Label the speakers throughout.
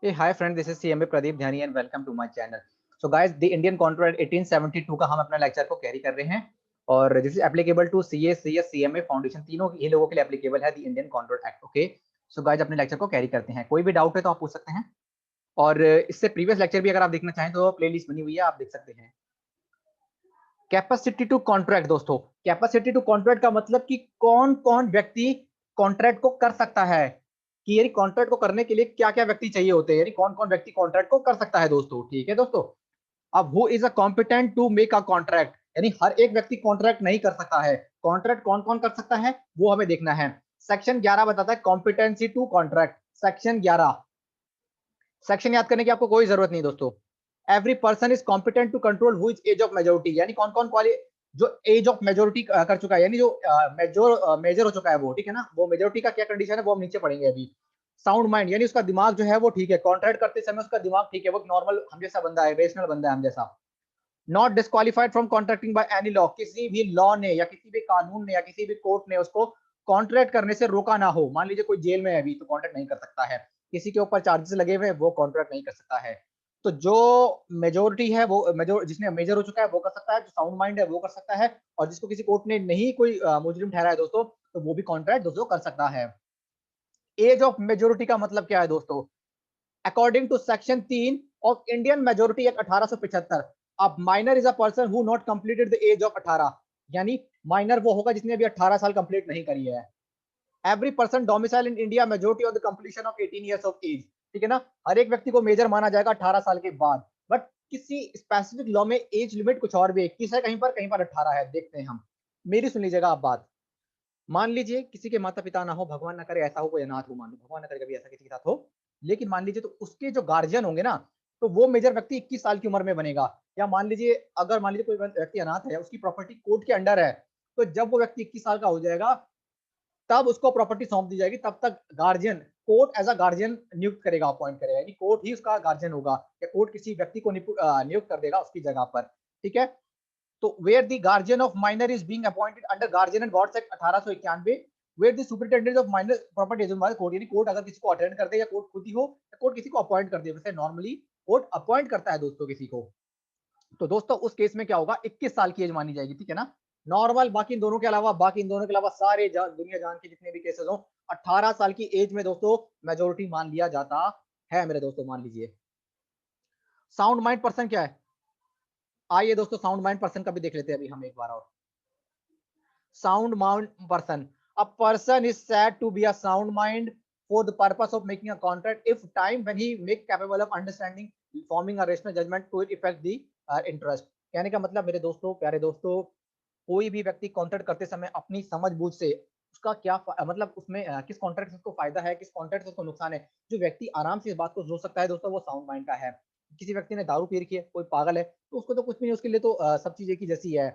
Speaker 1: Hey, hi friend, this is CMA Pradeep Dhani and welcome to my channel. So guys, the Indian Contract 1872 का हम अपना lecture को carry कर रहे हैं और this is applicable to CA, CS, CMA foundation, तीनों ही लोगों के लिए एप्लीकेबल है the Indian contract act. Okay, so guys अपने लेक्चर को कैरी करते हैं। कोई भी डाउट है तो आप पूछ सकते हैं और इससे प्रीवियस लेक्चर भी अगर आप देखना चाहें तो प्लेलिस्ट बनी हुई है, आप देख सकते हैं। कैपेसिटी टू कॉन्ट्रैक्ट दोस्तों, कैपेसिटी टू कॉन्ट्रैक्ट का मतलब कि कौन कौन व्यक्ति कॉन्ट्रैक्ट को कर सकता है, कि यानी कॉन्ट्रैक्ट को करने के लिए क्या क्या व्यक्ति चाहिए होते हैं, यानी कौन कौन व्यक्ति कॉन्ट्रैक्ट को कर सकता है दोस्तों। ठीक है दोस्तों, अब who is a competent to make a contract, यानी हर एक व्यक्ति कॉन्ट्रैक्ट नहीं कर सकता है। कॉन्ट्रैक्ट कौन कौन कर सकता है वो हमें देखना है। सेक्शन 11 बताता है competency to contract. Section 11, section याद करने की आपको कोई जरूरत नहीं दोस्तों। Every person is competent to control who is age of majority, यानी कौन कौन क्वाली जो एज ऑफ मेजोरिटी कर चुका है, यानी जो मेजर हो चुका है वो, ठीक है ना। वो मेजोरिटी का क्या कंडीशन है वो हम नीचे पढ़ेंगे अभी। साउंड माइंड, यानी उसका दिमाग जो है वो ठीक है, कॉन्ट्रैक्ट करते समय उसका दिमाग ठीक है, वो नॉर्मल हम जैसा बंदा है, रेशनल बंदा है हम जैसा। Not disqualified from contracting by any law, किसी भी लॉ ने या किसी भी कानून ने या किसी भी कोर्ट ने उसको कॉन्ट्रैक्ट करने से रोका ना हो। मान लीजिए कोई जेल में है अभी तो कॉन्ट्रैक्ट नहीं कर सकता है, किसी के ऊपर चार्जेस लगे हुए वो कॉन्ट्रैक्ट नहीं कर सकता है। तो जो मेजोरिटी है वो जिसने मेजर हो चुका है वो कर सकता है, जो साउंड माइंड है वो कर सकता है, और जिसको किसी कोर्ट ने नहीं कोई मुजरिम ठहराया है दोस्तों, तो वो भी कॉन्ट्रैक्ट दोस्तों कर सकता है। एज ऑफ मेजोरिटी का मतलब क्या है दोस्तों? According to section 3 of Indian majority act 1875, अब minor is a person who not completed the age of 18, यानी माइनर वो होगा जिसने अभी 18 साल कंप्लीट नहीं करी है। Every person domicile in India majority on the completion of 18 years of age, ठीक है ना। हर एक व्यक्ति को मेजर माना जाएगा 18 साल के बाद, बट किसी स्पेसिफिक लॉ में एज लिमिट कुछ और भी 21 है, कहीं पर 18 है। देखते हैं हम, मेरी सुन लीजिएगा आप बात। मान लीजिए किसी के माता पिता ना हो, भगवान ना करे ऐसा हो, कोई अनाथ हो, मान लो भगवान ना करे कभी ऐसा किसी के साथ हो, लेकिन मान लीजिए तो उसके जो गार्जियन होंगे ना, तो वो मेजर व्यक्ति 21 साल की उम्र में बनेगा। या मान लीजिए अगर मान लीजिए कोई व्यक्ति अनाथ है, उसकी प्रॉपर्टी कोर्ट के अंडर है, तो जब वो व्यक्ति 21 साल का हो जाएगा तब उसको प्रॉपर्टी सौंप दी जाएगी। तब तक guardian, court as a guardian नियुक्त करेगा, अपॉइंट करेगा, यानी कोर्ट ही उसका गार्जियन होगा, या कोर्ट किसी व्यक्ति को नियुक्त कर देगा उसकी जगह पर। ठीक है, तो where the guardian of minor is being appointed under guardian and wards act 1891, where the superintendent of minor property is by court, यानी कोर्ट अगर किसी को अटेंड कर दे या कोर्ट खुद ही हो, या कोर्ट किसी को अपॉइंट कर दे, वैसे नॉर्मली कोर्ट अपॉइंट करता है दोस्तों किसी को। तो दोस्तों उस केस में क्या होगा, 21 साल की एज मानी जाएगी, ठीक है ना। नॉर्मल बाकी इन दोनों के अलावा, बाकी इन दोनों के अलावा सारे दुनिया जान के जितने भी केसेस हो, 18 साल की एज में दोस्तों मेजोरिटी मान लिया जाता है मेरे दोस्तों। मान लीजिए साउंड माइंड पर्सन क्या है, आइए दोस्तों साउंड माइंड पर्सन का भी देख लेते हैं अभी हम एक बार और। sound mind person, a person is said to be a sound mind for the purpose of making a contract if time when he make capable of understanding, forming a rational judgment to effect the interest। कहने का मतलब मेरे दोस्तों, प्यारे दोस्तों, कोई भी व्यक्ति कॉन्ट्रैक्ट करते समय अपनी समझ बूझ से उसका क्या मतलब उसमें किस कॉन्ट्रैक्ट से उसको फायदा है, किस कॉन्ट्रैक्ट से उसको नुकसान है, जो व्यक्ति आराम से इस बात को सोच सकता है दोस्तों, वो साउंड माइंड का है। किसी व्यक्ति ने दारू पी रखी है, कोई पागल है, तो उसको तो कुछ भी नहीं, उसके लिए तो सब चीज एक ही जैसी है।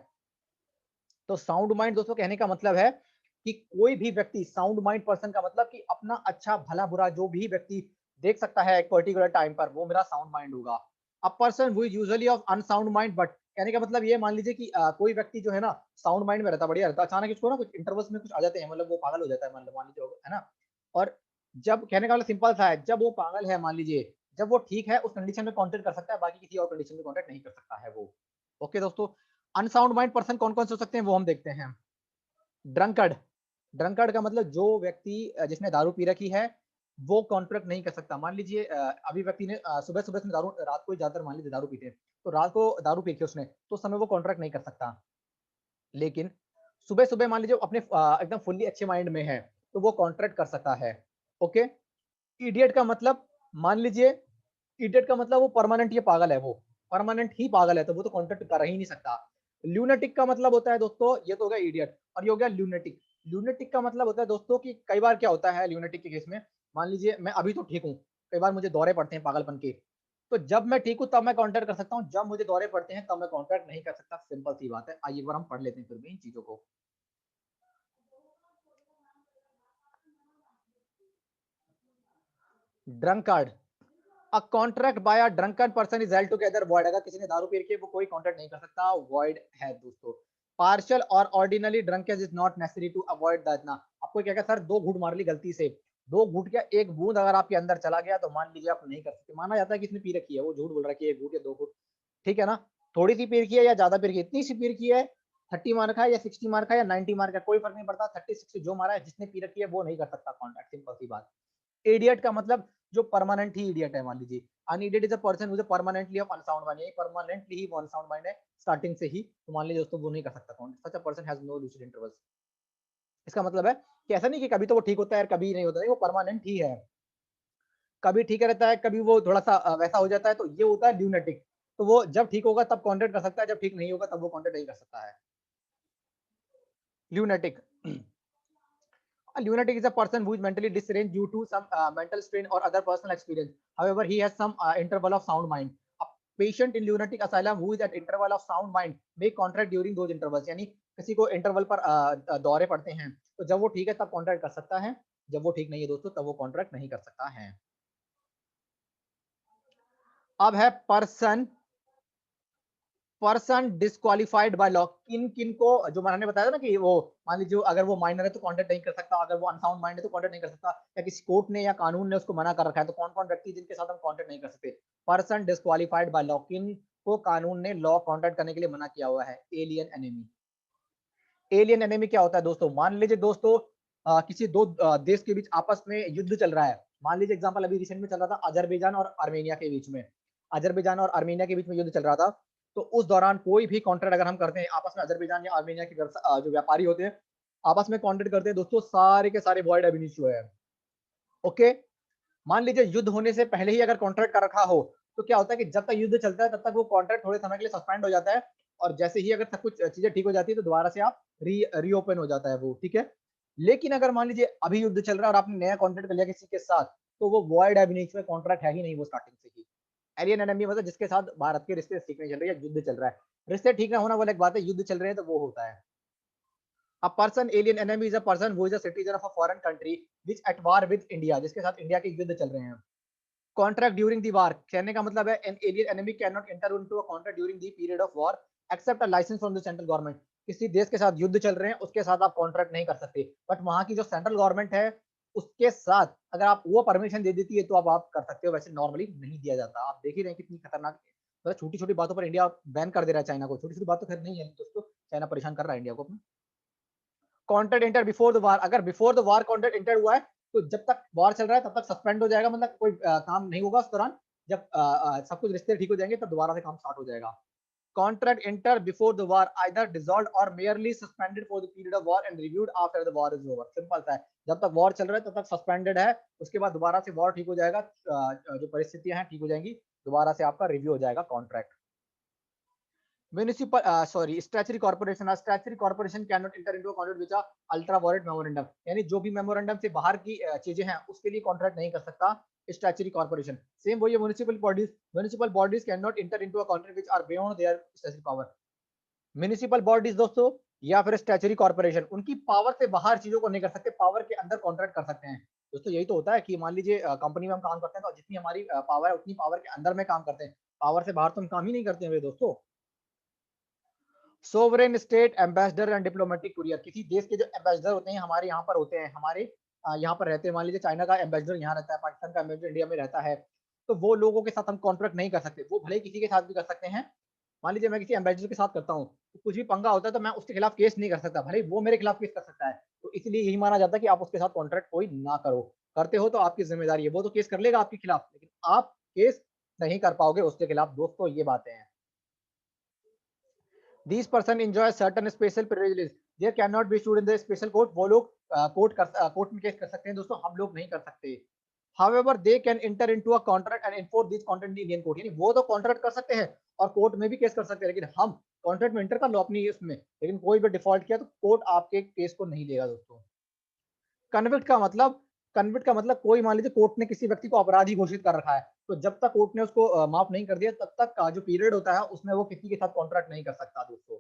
Speaker 1: तो साउंड माइंड दोस्तों कहने का मतलब है कि कोई भी व्यक्ति, साउंड माइंड पर्सन का मतलब कि अपना अच्छा भला बुरा जो भी व्यक्ति देख सकता है एक पर्टिकुलर टाइम पर, वो मेरा साउंड माइंड होगा। अ person who is usually of unsound mind, but कहने का मतलब ये मान लीजिए कि कोई व्यक्ति जो है ना साउंड माइंड में रहता, बढ़िया रहता, अचानक इसको ना कुछ इंटरवल्स में कुछ आ जाते हैं, मतलब वो पागल हो जाता है, मान लीजिए, है ना। और जब कहने का मतलब सिंपल सा है, जब वो पागल है मान लीजिए, जब वो ठीक है उस कंडीशन में कॉन्टेक्ट कर सकता है, बाकी किसी और कंडीशन में कॉन्टेक्ट नहीं कर सकता है वो। ओके दोस्तों, अनसाउंड माइंड पर्सन कौन कौन से हो सकते हैं वो हम देखते हैं। ड्रंकर्ड, ड्रंकर्ड का मतलब जो व्यक्ति जिसने दारू पी रखी है वो कॉन्ट्रैक्ट नहीं कर सकता। मान लीजिए अभी व्यक्ति ने सुबह सुबह से दारू, रात को ज्यादातर मान लीजिए दारू पीते हैं, तो रात को दारू पी के उसने, तो उस समय वो कॉन्ट्रैक्ट नहीं कर सकता। लेकिन सुबह सुबह मान लीजिए अपने एकदम फुल्ली अच्छे माइंड में है, तो वो कॉन्ट्रैक्ट कर सकता है। ओके, इडियट का मतलब, मान लीजिए इडियट का मतलब वो परमानेंट, ये पागल है, वो परमानेंट ही पागल है, तो वो तो कॉन्ट्रैक्ट कर ही नहीं सकता। ल्यूनेटिक का मतलब होता है दोस्तों, ये तो हो गया इडियट, और ये हो गया ल्यूनेटिक। ल्यूनेटिक का मतलब होता है दोस्तों कि कई बार क्या होता है ल्यूनेटिक के केस में, मान लीजिए मैं अभी तो ठीक हूँ, कई बार मुझे दौरे पड़ते हैं पागलपन के, तो जब मैं ठीक हूँ तब मैं कॉन्ट्रैक्ट कर सकता हूँ, जब मुझे दौरे पड़ते हैं तब मैं कॉन्ट्रैक्ट नहीं कर सकता। सिंपल सी बात है, आइए एक बार हम पढ़ लेते हैं फिर भी इन चीजों को। Drunkard, a contract by a drunken person is held together void, अगर किसी ने दारू पी रखी है वो कोई कॉन्ट्रैक्ट नहीं कर सकता, वॉइड है दोस्तों। पार्शियल और ordinary drunkenness is not necessary to avoid that ना, आपको क्या क्या सर दो घूट मार ली गलती से, 2 घूंट क्या 1 बूंद अगर आपके अंदर चला गया तो मान लीजिए आप नहीं कर सकते, माना जाता है कि इसने पी रखी है, वो झूठ बोल रहा है कि 1 घूंट या 2 घूंट, ठीक है ना? थोड़ी सी पी रखी है या ज्यादा पी रखी है, इतनी सी पी रखी है, 30 मार का है या 60 मार का है या 90 मार का, कोई फर्क नहीं पड़ता, 30 60 जो मारा है, जिसने पी रखी है वो नहीं कर सकता कॉन्ट्रैक्ट, सिंपल सी बात। इडियट का मतलब जो परमानेंट ही इडियट है, मान लीजिए an idiot is a person who is permanently of unsound mind, यानी परमानेंटली ही अनसाउंड माइंड है स्टार्टिंग से ही, तो मान लीजिए दोस्तों वो नहीं कर सकता contract, such a person has no lucid intervals. इसका मतलब है कि ऐसा नहीं कि कभी तो वो ठीक होता है और कभी नहीं होता है, वो परमानेंट ही है, कभी ठीक रहता है, कभी वो थोड़ा सा वैसा हो जाता है, तो ये होता है ल्यूनेटिक। तो वो जब ठीक होगा तब कॉन्ट्रैक्ट कर सकता है, जब ठीक नहीं होगा तब वो कॉन्ट्रैक्ट नहीं कर सकता है। lunatic a lunatic is a person who is mentally deranged due to some mental strain or other personal experience, however he has some interval of sound mind. A patient in lunatic asylum who is at interval of sound mind may contract during those intervals, यानी किसी को interval पर दौरे पड़ते हैं तो जब वो ठीक है तब कॉन्ट्रैक्ट कर सकता है, जब वो ठीक नहीं है दोस्तों तब वो कॉन्ट्रैक्ट नहीं कर सकता है। अब है person person disqualified by law, किन किन को, जो मैंने बताया ना कि वो मान लीजिए अगर वो माइनर है तो कॉन्टेक्ट नहीं कर सकता, अगर वो अनसाउंड माइंड है तो कॉन्टेक्ट नहीं कर सकता, या किसी कोर्ट ने या कानून ने उसको मना कर रखा है, तो कौन कौन व्यक्ति जिनके साथ हम कॉन्टेक्ट नहीं कर सकते। पर्सन डिस्क्वालिफाइड बाय लॉ, किन को कानून ने लॉ कॉन्टेक्ट करने के लिए मना किया हुआ है। Alien enemy. एलियन एनिमी क्या होता है दोस्तों, मान लीजिए दोस्तों किसी दो देश के बीच आपस में युद्ध चल रहा है, मान लीजिए एग्जांपल अभी रिसेंट में चल रहा था अजरबैजान और आर्मेनिया के बीच में, अजरबैजान और आर्मेनिया के बीच में युद्ध चल रहा था, तो उस दौरान कोई भी कॉन्ट्रैक्ट अगर हम करते हैं आपस में, अजरबैजान या आर्मेनिया के जो व्यापारी होते हैं आपस में कॉन्ट्रैक्ट करते हैं दोस्तों, सारे के सारे वॉइड एब इनिशियो है। ओके, मान लीजिए युद्ध होने से पहले ही अगर कॉन्ट्रैक्ट कर रखा हो तो क्या होता है कि जब तक युद्ध चलता है तब तक वो कॉन्ट्रैक्ट थोड़े समय के लिए सस्पेंड हो जाता है, और जैसे ही अगर सब कुछ चीजें ठीक हो जाती है तो दोबारा से आप रीओपन हो जाता है वो, ठीक है। लेकिन अगर मान लीजिए अभी युद्ध चल रहा है और आपने नया कॉन्ट्रैक्ट कर लिया किसी के साथ, तो वो वॉइड एब इनिशियो कॉन्ट्रैक्ट है ही नहीं वो स्टार्टिंग से ही। एलियन एनिमी मतलब जिसके साथ भारत के रिश्ते ठीक नहीं चल रहे, या युद्ध चल रहा है, रिश्ते ठीक ना होना वो अलग बात है, युद्ध चल रहे हैं तो वो होता है। A person alien enemy is a person who is a citizen of a foreign country which at war with India, जिसके साथ इंडिया के युद्ध चल रहे हैं। कॉन्ट्रैक्ट ड्यूरिंग दी वार कहने का मतलब है an alien enemy can not enter into a contract during the period of war except a licence from the central government. किसी देश के साथ युद्ध चल रहे हैं उसके साथ आप कॉन्ट्रैक्ट नहीं कर सकते, बट वहां की जो सेंट्रल गवर्नमेंट है उसके साथ अगर आप वो परमिशन दे देती है तो आप कर सकते हो, वैसे नॉर्मली नहीं दिया जाता। आप देख ही रहे हैं कितनी खतरनाक, मतलब छोटी छोटी बातों पर इंडिया बैन कर दे रहा है चाइना को, छोटी छोटी बात तो खैर नहीं है दोस्तों, चाइना परेशान कर रहा है इंडिया को अपना। Contract enter before the war, अगर before the war contract enter हुआ है तो जब तक वॉर चल रहा है तब तक सस्पेंड हो जाएगा, मतलब कोई काम नहीं होगा उस दौरान, जब सब कुछ रिश्ते ठीक हो जाएंगे तब दोबारा से काम स्टार्ट हो जाएगा। Contract enter before the war either dissolved और merely suspended for the period of war and reviewed after the war is over, simple सा है, जब तक वॉर चल रहा है तब तक सस्पेंडेड है, उसके बाद दोबारा से वॉर ठीक हो जाएगा, जो परिस्थितियां हैं ठीक हो जाएंगी, दोबारा से आपका रिव्यू हो जाएगा contract. Municipal statutory corporation, statutory corporation can not enter into a contract which ultra violet memorandum, यानी जो भी मेमोरेंडम से बाहर की चीजें हैं उसके लिए कॉन्ट्रैक्ट नहीं कर सकता स्टैचुटरी कॉर्पोरेशन। सेम वही है municipal bodies can not enter into a contract which are beyond their statutory power. Municipal bodies दोस्तों या फिर स्टैचुटरी कॉर्पोरेशन उनकी पावर से बाहर चीजों को नहीं कर सकते, पावर के अंदर कॉन्ट्रैक्ट कर सकते हैं। दोस्तों यही तो होता है कि मान लीजिए कंपनी में हम काम करते हैं तो जितनी हमारी पावर है उतनी पावर के अंदर में काम करते हैं, पावर से बाहर तो हम काम ही नहीं करते हैं दोस्तों। Sovereign state ambassador and diplomatic courier, किसी देश के जो एम्बेसडर होते हैं हमारे यहाँ पर होते हैं, हमारे यहाँ पर रहते हैं, मान लीजिए चाइना का एम्बेसडर यहाँ रहता है, पाकिस्तान का एम्बेसडर इंडिया में रहता है, तो वो लोगों के साथ हम कॉन्ट्रैक्ट नहीं कर सकते, वो भले ही किसी के साथ भी कर सकते हैं। मान लीजिए मैं किसी एम्बेसडर के साथ करता हूँ तो कुछ भी पंगा होता है तो मैं उसके खिलाफ केस नहीं कर सकता, भले ही वो मेरे खिलाफ केस कर सकता है, तो इसलिए यही माना जाता है कि आप उसके साथ कॉन्ट्रैक्ट कोई ना करो, करते हो तो आपकी जिम्मेदारी है, वो तो केस कर लेगा आपके खिलाफ लेकिन आप केस नहीं कर पाओगे उसके खिलाफ, दोस्तों ये बातें हैं। These person enjoy certain special privileges. There cannot be sued in the special court. वो लोग कोर्ट में केस कर सकते हैं दोस्तों, हम लोग नहीं कर सकते। However, they can enter into a contract and enforce this contract in the Indian court. यानी वो तो कॉन्ट्रैक्ट कर सकते हैं और कोर्ट में भी केस कर सकते हैं, लेकिन हम कॉन्ट्रैक्ट में एंटर कर लो अपनी इसमें, लेकिन कोई भी डिफॉल्ट किया तो कोर्ट आपके केस को नहीं लेगा दोस्तों। कन्विक्ट का मतलब, कन्विक्ट का मतलब कोई मान लीजिए कोर्ट ने किसी व्यक्ति को अपराधी घोषित कर रखा है, तो जब तक कोर्ट ने उसको माफ नहीं कर दिया तब तक का जो पीरियड होता है उसमें वो किसी के साथ कॉन्ट्रैक्ट नहीं कर सकता दोस्तों।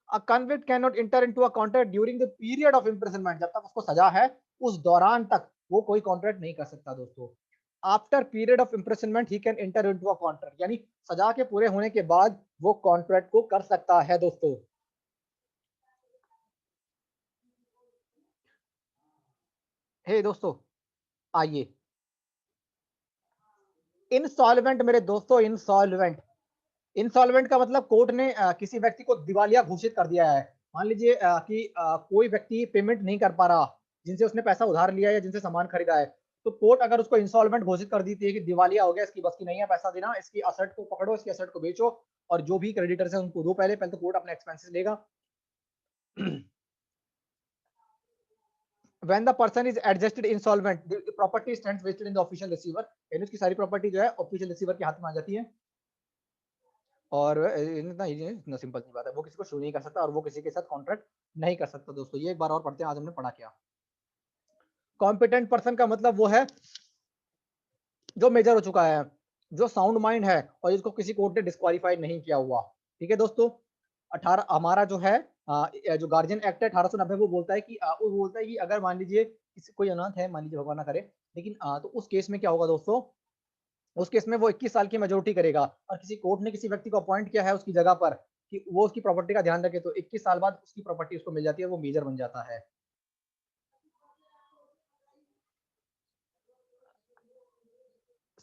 Speaker 1: A convict cannot enter into a contract during the period of imprisonment, जब तक उसको सजा है उस दौरान तक वो कोई कॉन्ट्रैक्ट नहीं कर सकता दोस्तों। After period of imprisonment he can enter into a contract, यानी सजा के पूरे होने के बाद वो कॉन्ट्रैक्ट को कर सकता है दोस्तों। हे दोस्तों आइए, इंसॉल्वेंट मेरे दोस्तों, इंसॉल्वेंट। इंसॉल्वेंट का मतलब कोर्ट ने किसी व्यक्ति को दिवालिया घोषित कर दिया है। मान लीजिए कि कोई व्यक्ति पेमेंट नहीं कर पा रहा, जिनसे उसने पैसा उधार लिया है या जिनसे सामान खरीदा है, तो कोर्ट अगर उसको इंसॉल्वेंट घोषित कर देती है कि दिवालिया हो गया, इसकी बस की नहीं है पैसा देना, इसकी असेट को पकड़ो, इसकी असेट को बेचो और जो भी क्रेडिटर्स हैं उनको दो, पहले तो कोर्ट अपने एक्सपेंसेस लेगा। When the person is adjusted insolvent, the property stands vested in the official receiver, यानी उसकी सारी प्रॉपर्टी जो है ऑफिशियल रिसीवर के हाथ में आ जाती है। और इतना सिंपल सी बात है, वो किसी को शो नहीं कर सकता और वो किसी के साथ कॉन्ट्रैक्ट नहीं कर सकता। दोस्तों ये एक बार और पढ़ते हैं, आज हमने पढ़ा क्या। कॉम्पिटेंट पर्सन का मतलब वो है जो मेजर हो चुका है, जो साउंड माइंड है और जिसको किसी कोर्ट ने डिस्क्वालीफाइड नहीं किया हुआ। ठीक है दोस्तों, 18 हमारा जो है जो गार्जियन एक्ट है 1890, वो बोलता है कि अगर मान लीजिए कोई अनाथ है, मान लीजिए भगवान ना करे, लेकिन तो उस केस में क्या होगा दोस्तों, उस केस में वो 21 साल की मेजोरिटी करेगा और किसी कोर्ट ने किसी व्यक्ति को अपॉइंट किया है उसकी जगह पर कि वो उसकी प्रॉपर्टी का ध्यान रखे, तो 21 साल बाद उसकी प्रॉपर्टी उसको मिल जाती है, वो मेजर बन जाता है।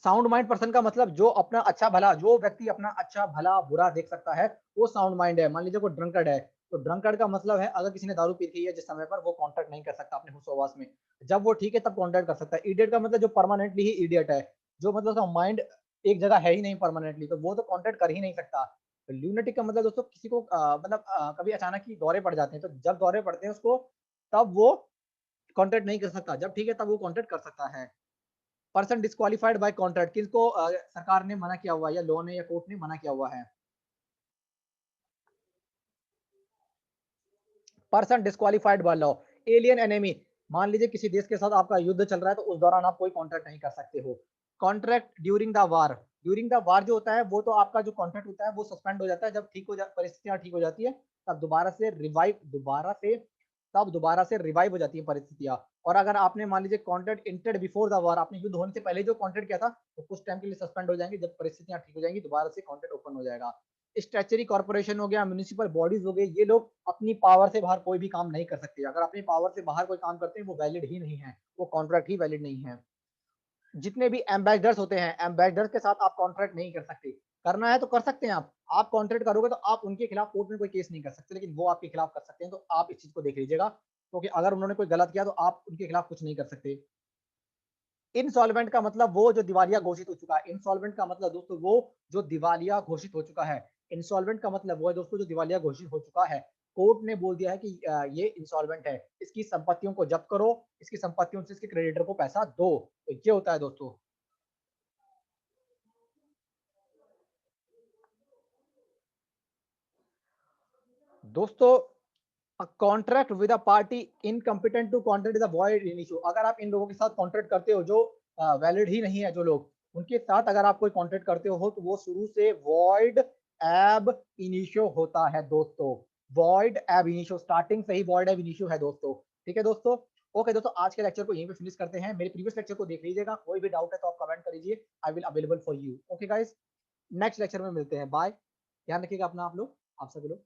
Speaker 1: साउंड माइंड पर्सन का मतलब जो अपना अच्छा भला, जो व्यक्ति अपना अच्छा भला बुरा देख सकता है, वो साउंड माइंड है। मान लीजिए कोई ड्रंकर्ड है, तो ड्रंकर्ड का मतलब है अगर किसी ने दारू पी रखी है जिस समय पर, वो कॉन्ट्रैक्ट नहीं कर सकता अपने होश-ओ-हवास में। जब वो ठीक है तब कॉन्ट्रैक्ट कर सकता है। इडियट का मतलब जो परमानेंटली ही इडियट है, जो मतलब उसका माइंड एक जगह है ही नहीं परमानेंटली, तो वो तो कॉन्ट्रैक्ट कर ही नहीं सकता। ल्यूनेटिक का मतलब दोस्तों किसी को मतलब कभी अचानक ही दौरे पड़ जाते हैं, तो जब दौरे पड़ते हैं उसको, तब वो कॉन्ट्रैक्ट नहीं कर सकता, जब ठीक है तब वो कॉन्ट्रैक्ट कर सकता है। पर्सन डिस्क्वालीफाइड बाय कॉन्ट्रैक्ट, किसको सरकार ने मना किया हुआ है या लॉ ने या कोर्ट ने मना किया हुआ है। Person disqualified by law, alien enemy, मान लीजिए किसी देश के साथ आपका युद्ध चल रहा है, तो उस दौरान आप कोई कॉन्ट्रैक्ट नहीं कर सकते हो। Contract during the war, during the war जो होता है वो तो आपका जो कॉन्ट्रैक्ट होता है वो सस्पेंड हो जाता है, जब ठीक हो जा परिस्थितियां ठीक हो जाती है, तब दोबारा से रिवाइव हो जाती है परिस्थितियां। और अगर आपने मान लीजिए कॉन्ट्रैक्ट इंटेड बिफोर द वार, आपने युद्ध होने से पहले जो कॉन्ट्रैक्ट किया था, तो कुछ टाइम के लिए सस्पेंड हो जाएंगे, जब परिस्थितियां ठीक हो जाएंगी दोबारा से कॉन्ट्रैक्ट ओपन हो जाएगा। स्टैचुटरी कॉर्पोरेशन हो गया, म्युनिसिपल बॉडीज हो गए, ये लोग अपनी पावर से बाहर कोई भी काम नहीं कर सकते। अगर अपनी पावर से बाहर कोई काम करते हैं वो वैलिड ही नहीं है, वो कॉन्ट्रैक्ट ही वैलिड नहीं है। जितने भी एम्बेसडर्स होते हैं, एम्बेसडर्स के साथ आप कॉन्ट्रैक्ट नहीं कर सकते। करना है तो कर सकते हैं आप कॉन्ट्रैक्ट करोगे तो आप उनके खिलाफ कोर्ट में कोई केस नहीं कर सकते, लेकिन वो आपके खिलाफ कर सकते हैं, तो आप इस चीज को देख लीजिएगा, क्योंकि अगर उन्होंने कोई गलत किया तो आप उनके खिलाफ कुछ नहीं कर सकते। इंसॉल्वेंट का मतलब वो जो दिवालिया घोषित हो चुका है। इंसॉल्वेंट का मतलब दोस्तों वो जो दिवालिया घोषित हो चुका है। इंसॉल्वेंट का मतलब वो है दोस्तों जो दिवालिया घोषित हो चुका है। कोर्ट ने बोल दिया है कि ये इंसॉल्वेंट है, इसकी संपत्तियों को जब्त करो, इसकी संपत्तियों से इसके क्रेडिटर को पैसा दो, तो ये होता है दोस्तों। दोस्तों contract with a party incompetent to contract is a void in issue, अगर आप इन लोगों के साथ कॉन्ट्रैक्ट करते हो जो वैलिड ही नहीं है, जो लोग उनके साथ अगर आप कोई कॉन्ट्रैक्ट करते हो तो वो शुरू से वॉइड एब इनिशियो होता है दोस्तों। वॉइड एब इनिशियो, स्टार्टिंग से ही वॉइड एब इनिशियो है दोस्तों। ठीक है दोस्तों, ओके दोस्तों, आज के लेक्चर को यहीं पे फिनिश करते हैं। मेरे प्रीवियस लेक्चर को देख लीजिएगा, कोई भी डाउट है तो आप कमेंट करिए, I will available for you. Okay guys, next lecture में मिलते हैं, बाय। ध्यान रखिएगा अपना आप लोग, आप सभी लोग।